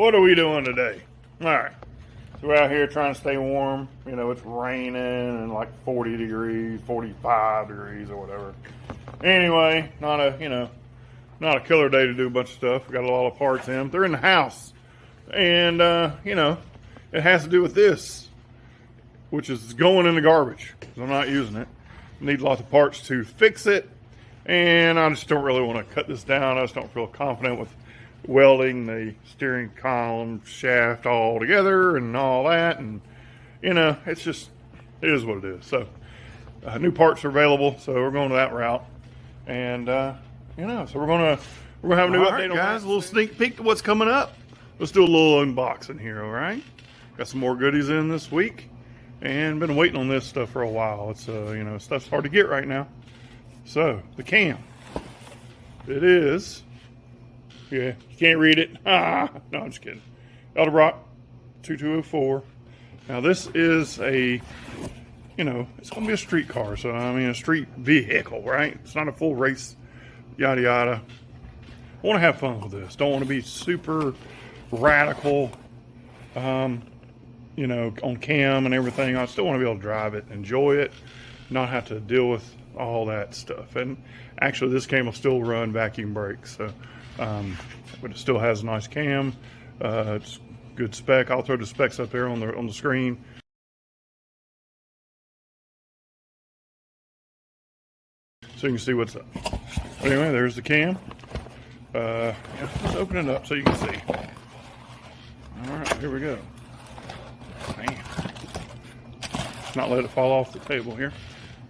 What are we doing today? Alright, so we're out here trying to stay warm. You know, it's raining and like 40 degrees, 45 degrees or whatever. Anyway, not a killer day to do a bunch of stuff. We got a lot of parts in. They're in the house. And, it has to do with this, which is going in the garbage. I'm not using it. Need lots of parts to fix it. And I just don't really want to cut this down. I just don't feel confident with welding the steering column shaft all together and all that. And, it's just, it is what it is. So, new parts are available. So we're going to that route. And, so we're going to have a new update, guys. A little sneak peek to what's coming up. Let's do a little unboxing here, all right? Got some more goodies in this week. And been waiting on this stuff for a while. It's, stuff's hard to get right now. So, the cam. It is, you can't read it. No, I'm just kidding. Edelbrock 2204. Now, this is a, it's going to be a street car. So, a street vehicle, right? It's not a full race, yada, yada. I want to have fun with this. Don't want to be super radical, on cam and everything. I still want to be able to drive it, enjoy it, not have to deal with all that stuff. And actually, this cam will still run vacuum brakes, so but it still has a nice cam. It's good spec. I'll throw the specs up there on the screen. So you can see what's up. Anyway, there's the cam. Let's open it up so you can see. All right, here we go. Man. Not let it fall off the table here.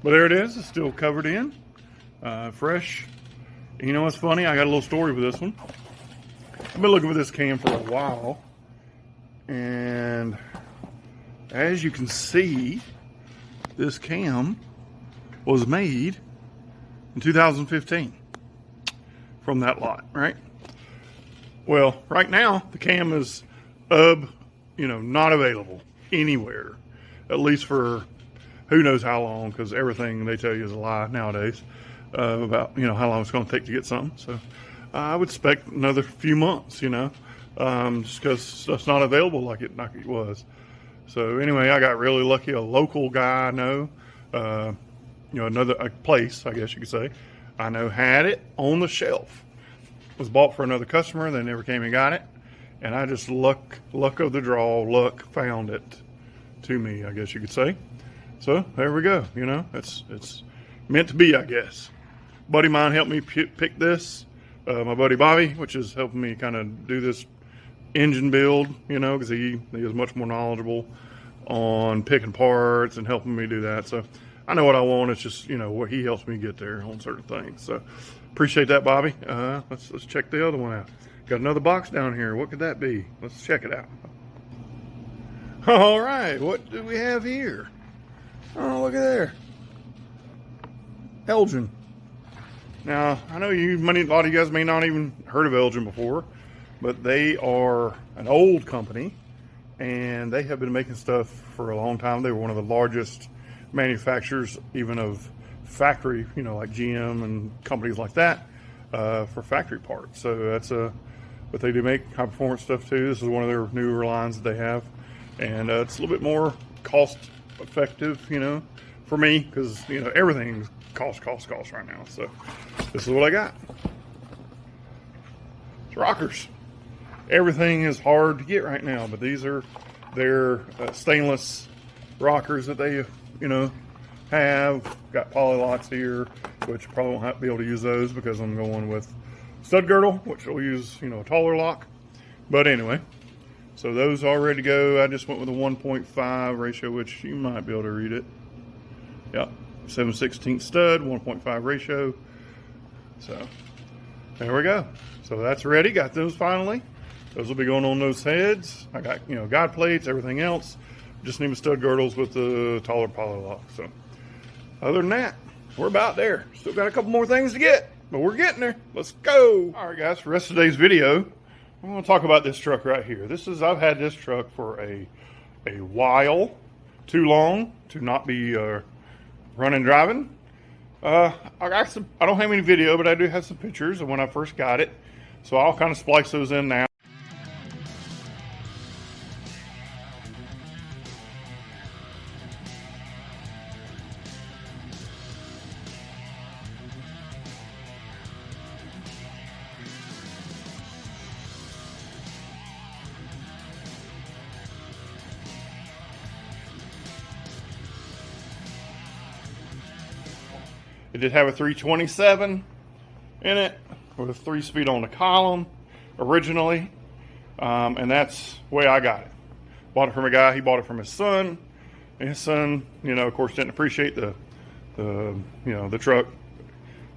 But there it is. It's still covered in. Fresh. You know what's funny? I got a little story with this one. I've been looking for this cam for a while. And as you can see, this cam was made in 2015 from that lot, right? Well, right now, the cam is not available anywhere, at least for who knows how long, because everything they tell you is a lie nowadays about how long it's going to take to get something. So I would expect another few months, just because stuff's not available like it was. So anyway, I got really lucky. A local guy I know, a place, I guess you could say, I know had it on the shelf. It was bought for another customer. They never came and got it. And I just luck of the draw, found it to me, I guess you could say. So there we go. It's meant to be, I guess. Buddy of mine helped me pick this. My buddy Bobby, which is helping me kind of do this engine build, because he is much more knowledgeable on picking parts and helping me do that. So I know what I want. It's just, what he helps me get there on certain things. So appreciate that, Bobby. Let's check the other one out. Got another box down here. What could that be? Let's check it out. All right, what do we have here? Oh, look at there. Elgin. Now, I know a lot of you guys may not even heard of Elgin before, but they are an old company, and they have been making stuff for a long time. They were one of the largest manufacturers, even of factory, like GM and companies like that, for factory parts. So that's but they do make high performance stuff too. This is one of their newer lines that they have, and it's a little bit more cost effective, for me, because everything's cost right now. So this is what I got. It's rockers. Everything is hard to get right now, but these are their stainless rockers that they have. Got poly locks here, which probably won't be able to use those because I'm going with stud girdle, which will use a taller lock. But anyway, so those are ready to go. I just went with a 1.5 ratio, which you might be able to read it. Yep, 7/16 stud, 1.5 ratio. So there we go. So that's ready. Got those finally. Those will be going on those heads. I got guide plates, everything else. Just need my stud girdles with the taller poly lock. So other than that, we're about there. Still got a couple more things to get, but we're getting there. Let's go. All right, guys, for the rest of today's video, I'm going to talk about this truck right here. I've had this truck for a while, too long to not be running driving. I don't have any video, but I do have some pictures of when I first got it. So I'll kind of splice those in now. It did have a 327 in it with a 3-speed on the column originally, and that's the way I got it. Bought it from a guy. He bought it from his son, and his son, of course, didn't appreciate the truck,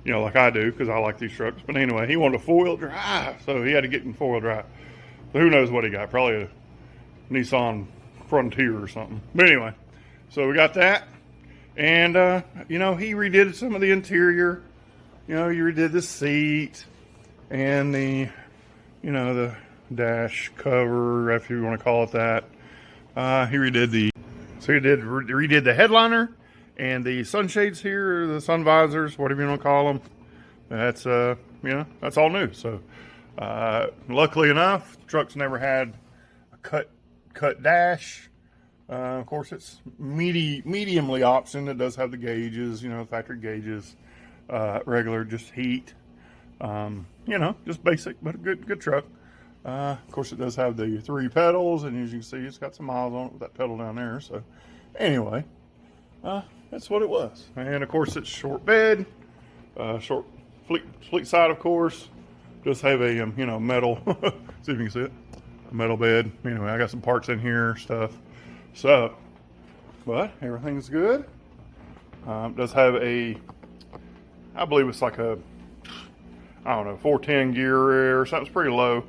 like I do, because I like these trucks. But anyway, he wanted a 4-wheel drive, so he had to get in 4-wheel drive. So who knows what he got? Probably a Nissan Frontier or something. But anyway, so we got that, and he redid some of the interior. He redid the seat and the dash cover, if you want to call it that. He redid the headliner and the sunshades here, or the sun visors, whatever you want to call them. That's that's all new. So luckily enough, the truck's never had a cut dash. Of course, it's mediumly optioned. It does have the gauges, factory gauges, regular, just heat. Just basic, but a good truck. Of course, it does have the 3 pedals, and as you can see, it's got some miles on it with that pedal down there. So, anyway, that's what it was. And of course, it's short bed, short fleet side, of course. Just have a metal. See if you can see it. A metal bed. Anyway, I got some parts in here, stuff. So, but everything's good. Does have I believe it's like a, 410 gear or something's pretty low.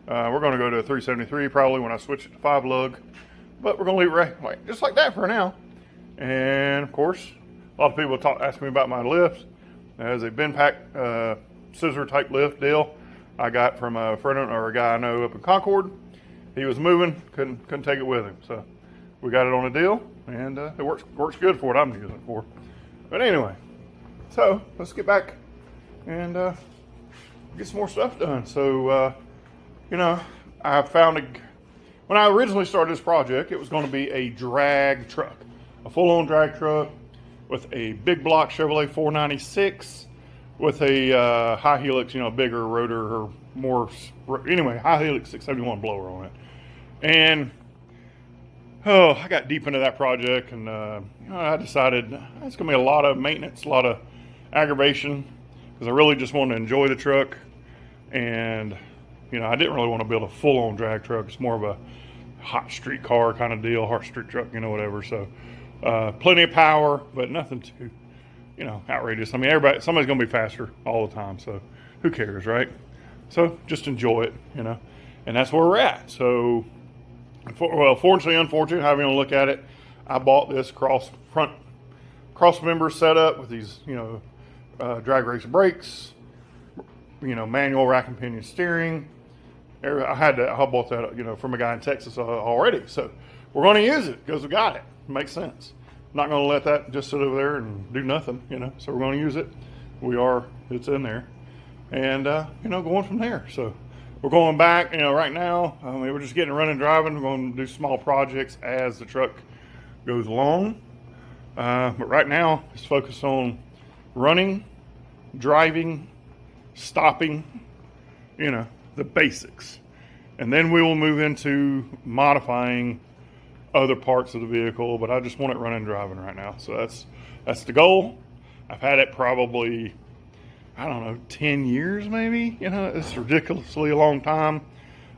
We're going to go to a 373 probably when I switch it to 5-lug, but we're going to leave it right, just like that for now. And of course, a lot of people ask me about my lift. As a bin pack scissor type lift deal I got from a friend or a guy I know up in Concord. He was moving, couldn't take it with him, so we got it on a deal, and it works good for what I'm using it for. But anyway, so let's get back and get some more stuff done. So I found when I originally started this project, it was going to be a drag truck, a full-on drag truck with a big block Chevrolet 496 with a high helix, bigger rotor or more, anyway, high helix 671 blower on it. And I got deep into that project, and I decided it's going to be a lot of maintenance, a lot of aggravation, because I really just wanted to enjoy the truck. And I didn't really want to build a full-on drag truck. It's more of a hot street car kind of deal, hot street truck, whatever. So plenty of power, but nothing too, outrageous. I mean, somebody's going to be faster all the time, so who cares, right? So just enjoy it, and that's where we're at. So, fortunately, unfortunately, however you want to look at it, I bought this cross member setup with these, drag race brakes, manual rack and pinion steering. I bought that, from a guy in Texas already. So we're going to use it because we got it. Makes sense. I'm not going to let that just sit over there and do nothing, So we're going to use it. It's in there. And, going from there. So we're going back, right now. We're just getting running, driving. We're going to do small projects as the truck goes along. But right now, it's focused on running, driving, stopping, the basics. And then we will move into modifying other parts of the vehicle, but I just want it running and driving right now. So that's the goal. I've had it probably, 10 years maybe. It's ridiculously a long time.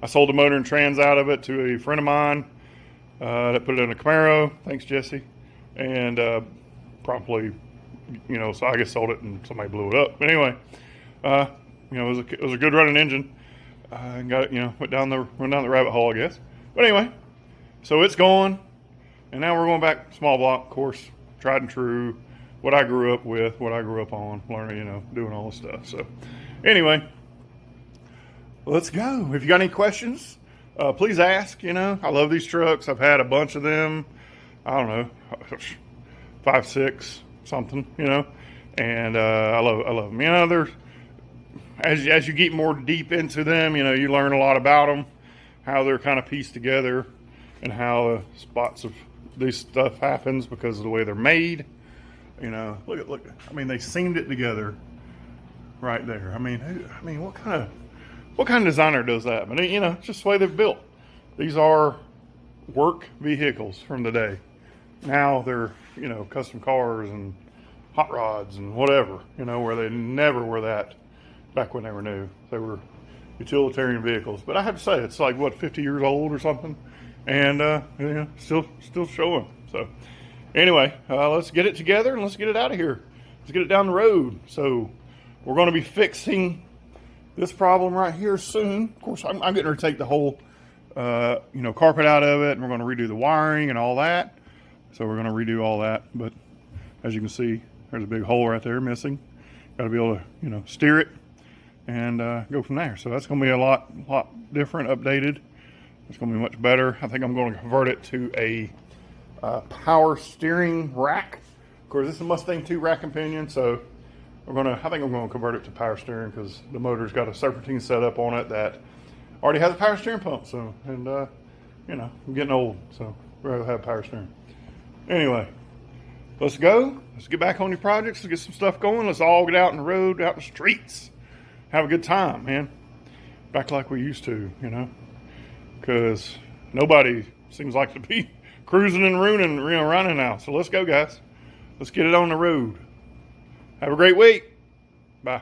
I sold the motor and trans out of it to a friend of mine that put it in a Camaro. Thanks, Jesse. And probably, so I guess sold it and somebody blew it up. But anyway, it was a good running engine. And got it, went down the rabbit hole, I guess. But anyway, so it's going, and now we're going back small block, of course, tried and true, what I grew up with, what I grew up on, learning, doing all this stuff. So anyway, let's go. If you got any questions, please ask. I love these trucks. I've had a bunch of them. I don't know, 5, 6, something, and I love them. They're, as you get more deep into them, you learn a lot about them, how they're kind of pieced together, and how spots of this stuff happens because of the way they're made. Look. I mean, they seamed it together right there. I mean, what kind of designer does that? But it's just the way they're built. These are work vehicles from the day. Now they're custom cars and hot rods and whatever, you know, where they never were that back when they were new. They were utilitarian vehicles. But I have to say, it's like, what, 50 years old or something? And, you know, still showing. So, anyway, let's get it together and let's get it out of here. Let's get it down the road. So, we're going to be fixing this problem right here soon. Of course, I'm getting ready to take the whole, you know, carpet out of it, and we're going to redo the wiring and all that. So, we're going to redo all that. But, as you can see, there's a big hole right there missing. Got to be able to, you know, steer it and go from there. So that's going to be a lot different, updated. It's going to be much better. I think I'm going to convert it to a power steering rack. Of course, this is a Mustang 2 rack and pinion, so I think I'm going to convert it to power steering because the motor's got a serpentine setup on it that already has a power steering pump. So, and you know, I'm getting old, so I'd rather have power steering. Anyway, let's go. Let's get back on your projects. Let's get some stuff going. Let's all get out on the road, out in the streets. Have a good time, man. Back like we used to, you know. Because nobody seems like to be cruising and running now. So let's go, guys. Let's get it on the road. Have a great week. Bye.